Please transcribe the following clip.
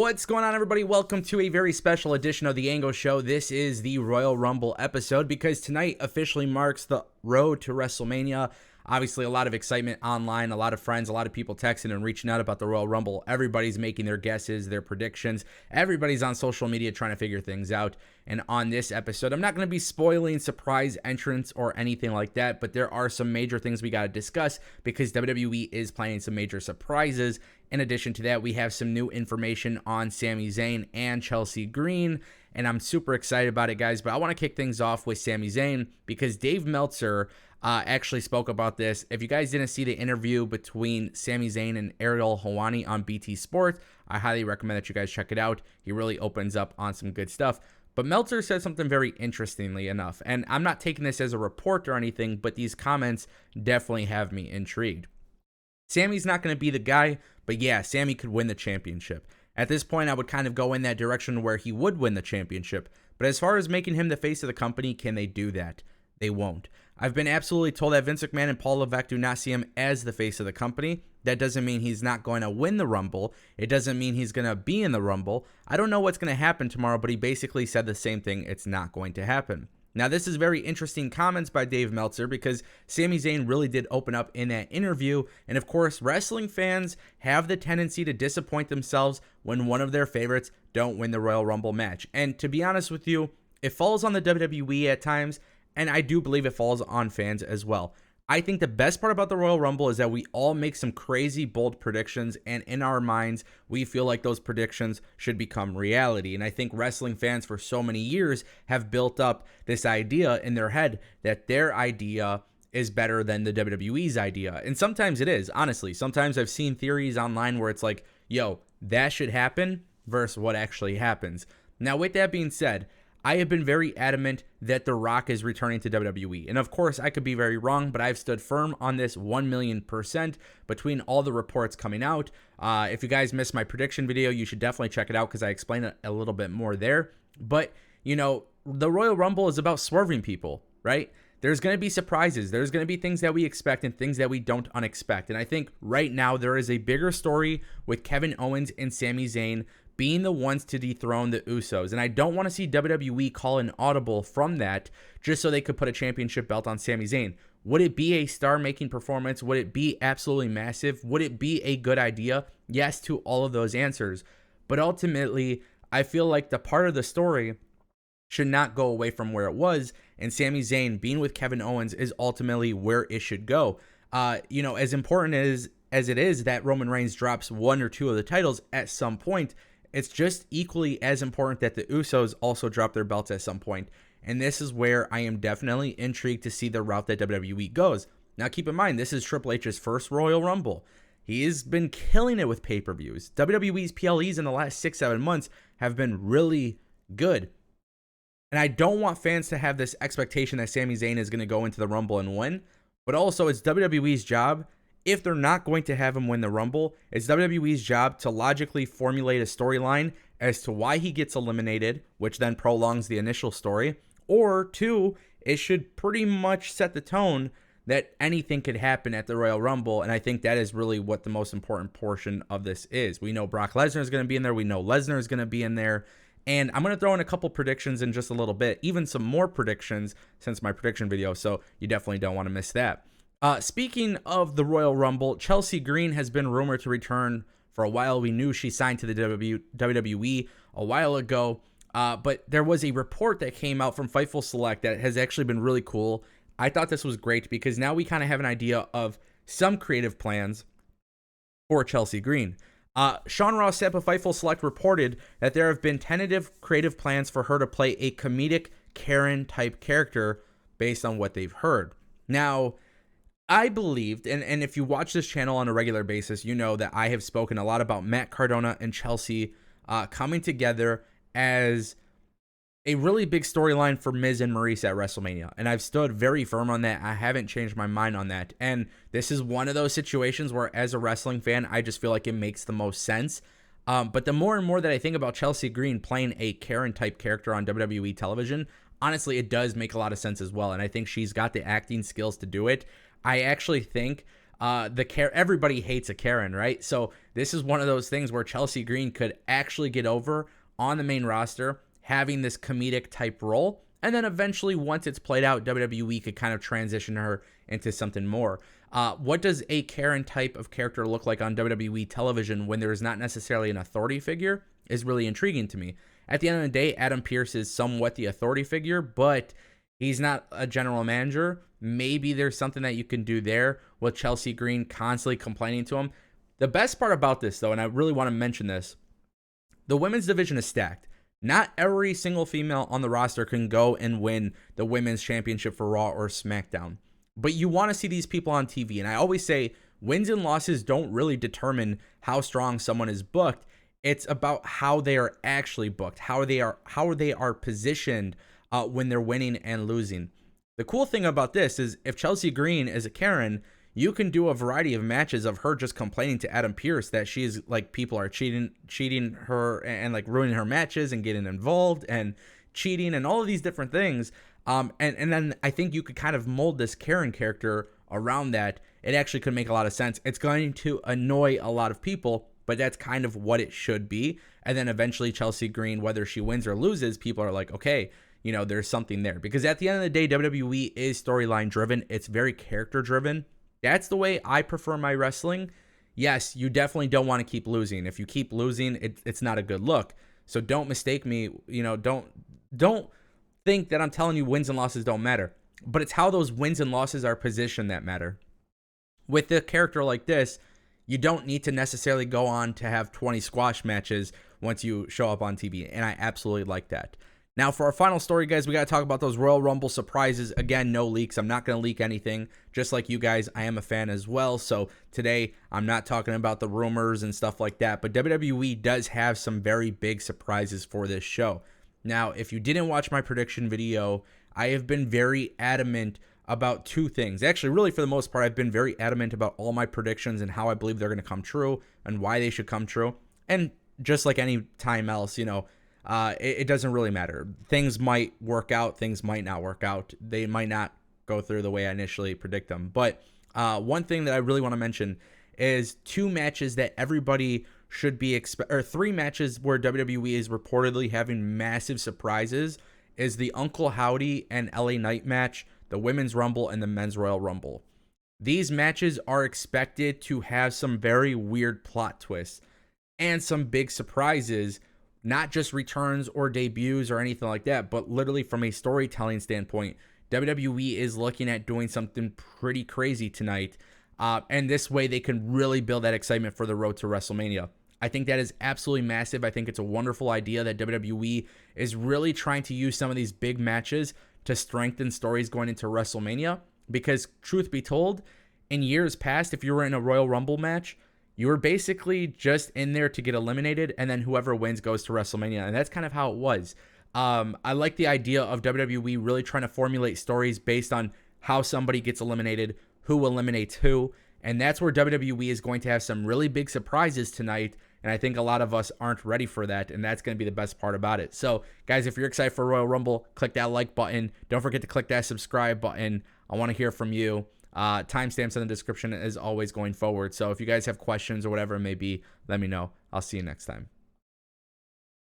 What's going on, everybody? Welcome to a very special edition of The Angle Show. This is the Royal Rumble episode because tonight officially marks the road to WrestleMania. Obviously, a lot of excitement online, a lot of friends, a lot of people texting and reaching out about the Royal Rumble. Everybody's making their guesses, their predictions. Everybody's on social media trying to figure things out. And on this episode, I'm not going to be spoiling surprise entrants or anything like that, but there are some major things we got to discuss because WWE is planning some major surprises. In addition to that, we have some new information on Sami Zayn and Chelsea Green, and I'm super excited about it, guys. But I want to kick things off with Sami Zayn because Dave Meltzer actually spoke about this. If you guys didn't see the interview between Sami Zayn and Ariel Helwani on BT Sport, I highly recommend that you guys check it out. He really opens up on some good stuff. But Meltzer said something very interestingly enough, and I'm not taking this as a report or anything, but these comments definitely have me intrigued. Sami's not going to be the guy, but yeah, Sami could win the championship. At this point, I would kind of go in that direction where he would win the championship. But as far as making him the face of the company, can they do that? They won't. I've been absolutely told that Vince McMahon and Paul Levesque do not see him as the face of the company. That doesn't mean he's not going to win the Rumble. It doesn't mean he's going to be in the Rumble. I don't know what's going to happen tomorrow, but he basically said the same thing. It's not going to happen. Now, this is very interesting comments by Dave Meltzer because Sami Zayn really did open up in that interview. And of course, wrestling fans have the tendency to disappoint themselves when one of their favorites don't win the Royal Rumble match. And to be honest with you, it falls on the WWE at times, and I do believe it falls on fans as well. I think the best part about the Royal Rumble is that we all make some crazy, bold predictions, and in our minds, we feel like those predictions should become reality. And I think wrestling fans for so many years have built up this idea in their head that their idea is better than the WWE's idea. And sometimes it is, honestly. Sometimes I've seen theories online where it's like, yo, that should happen versus what actually happens. Now, with that being said, I have been very adamant that The Rock is returning to WWE. And of course, I could be very wrong, but I've stood firm on this 1,000,000% between all the reports coming out. If you guys missed my prediction video, you should definitely check it out because I explain it a little bit more there. But, you know, the Royal Rumble is about swerving people, right? There's going to be surprises. There's going to be things that we expect and things that we don't unexpect. And I think right now there is a bigger story with Kevin Owens and Sami Zayn being the ones to dethrone the Usos. And I don't want to see WWE call an audible from that just so they could put a championship belt on Sami Zayn. Would it be a star-making performance? Would it be absolutely massive? Would it be a good idea? Yes to all of those answers. But ultimately, I feel like the part of the story should not go away from where it was, and Sami Zayn being with Kevin Owens is ultimately where it should go. As important as it is that Roman Reigns drops one or two of the titles at some point, it's just equally as important that the Usos also drop their belts at some point. And this is where I am definitely intrigued to see the route that WWE goes. Now, keep in mind, this is Triple H's first Royal Rumble. He has been killing it with pay-per-views. WWE's PLEs in the last 6-7 months have been really good. And I don't want fans to have this expectation that Sami Zayn is going to go into the Rumble and win. But also, it's WWE's job, if they're not going to have him win the Rumble, it's WWE's job to logically formulate a storyline as to why he gets eliminated, which then prolongs the initial story. Or two, it should pretty much set the tone that anything could happen at the Royal Rumble. And I think that is really what the most important portion of this is. We know Brock Lesnar is going to be in there. We know Lesnar is going to be in there. And I'm going to throw in a couple predictions in just a little bit, even some more predictions since my prediction video. So you definitely don't want to miss that. Speaking of the Royal Rumble, Chelsea Green has been rumored to return for a while. We knew she signed to the WWE a while ago, but there was a report that came out from Fightful Select that has actually been really cool. I thought this was great because now we kind of have an idea of some creative plans for Chelsea Green. Sean Ross Sapp of Fightful Select reported that there have been tentative creative plans for her to play a comedic Karen-type character based on what they've heard. Now, I believed, and if you watch this channel on a regular basis, you know that I have spoken a lot about Matt Cardona and Chelsea coming together as a really big storyline for Miz and Maurice at WrestleMania. And I've stood very firm on that. I haven't changed my mind on that. And this is one of those situations where, as a wrestling fan, I just feel like it makes the most sense. But the more and more that I think about Chelsea Green playing a Karen-type character on WWE television, honestly, it does make a lot of sense as well. And I think she's got the acting skills to do it. I actually think Everybody hates a Karen, right? So this is one of those things where Chelsea Green could actually get over on the main roster, having this comedic type role. And then eventually, once it's played out, WWE could kind of transition her into something more. What does a Karen type of character look like on WWE television when there is not necessarily an authority figure is really intriguing to me. At the end of the day, Adam Pearce is somewhat the authority figure, but he's not a general manager. Maybe there's something that you can do there with Chelsea Green constantly complaining to him. The best part about this, though, and I really want to mention this, the women's division is stacked. Not every single female on the roster can go and win the women's championship for Raw or SmackDown. But you want to see these people on TV. And I always say wins and losses don't really determine how strong someone is booked. It's about how they are actually booked, how they are positioned when they're winning and losing. The cool thing about this is if Chelsea Green is a Karen, you can do a variety of matches of her just complaining to Adam Pearce that she's like people are cheating her and like ruining her matches and getting involved and cheating and all of these different things. And then I think you could kind of mold this Karen character around that. It actually could make a lot of sense. It's going to annoy a lot of people, but that's kind of what it should be. And then eventually Chelsea Green, whether she wins or loses, people are like, okay, you know, there's something there. Because at the end of the day, WWE is storyline driven. It's very character driven. That's the way I prefer my wrestling. Yes, you definitely don't want to keep losing. If you keep losing, it's not a good look. So don't mistake me. You know, don't think that I'm telling you wins and losses don't matter. But it's how those wins and losses are positioned that matter. With a character like this, you don't need to necessarily go on to have 20 squash matches once you show up on TV. And I absolutely like that. Now, for our final story, guys, we got to talk about those Royal Rumble surprises. Again, no leaks. I'm not going to leak anything. Just like you guys, I am a fan as well. So today, I'm not talking about the rumors and stuff like that. But WWE does have some very big surprises for this show. Now, if you didn't watch my prediction video, I have been very adamant about two things. Actually, really, for the most part, I've been very adamant about all my predictions and how I believe they're going to come true and why they should come true. And just like any time else, you know, it doesn't really matter. Things might work out. Things might not work out. They might not go through the way I initially predict them. But one thing that I really want to mention is two matches that everybody should be or three matches where WWE is reportedly having massive surprises is the Uncle Howdy and LA Knight match, the Women's Rumble, and the Men's Royal Rumble. These matches are expected to have some very weird plot twists and some big surprises. Not just returns or debuts or anything like that, but literally from a storytelling standpoint, WWE is looking at doing something pretty crazy tonight. And this way they can really build that excitement for the road to WrestleMania. I think that is absolutely massive. I think it's a wonderful idea that WWE is really trying to use some of these big matches to strengthen stories going into WrestleMania. Because truth be told, in years past, if you were in a Royal Rumble match, you were basically just in there to get eliminated, and then whoever wins goes to WrestleMania, and that's kind of how it was. I like the idea of WWE really trying to formulate stories based on how somebody gets eliminated, who eliminates who, and that's where WWE is going to have some really big surprises tonight, and I think a lot of us aren't ready for that, and that's going to be the best part about it. So, guys, if you're excited for Royal Rumble, click that like button. Don't forget to click that subscribe button. I want to hear from you. Timestamps in the description as always going forward. So if you guys have questions or whatever it may be, let me know. I'll see you next time.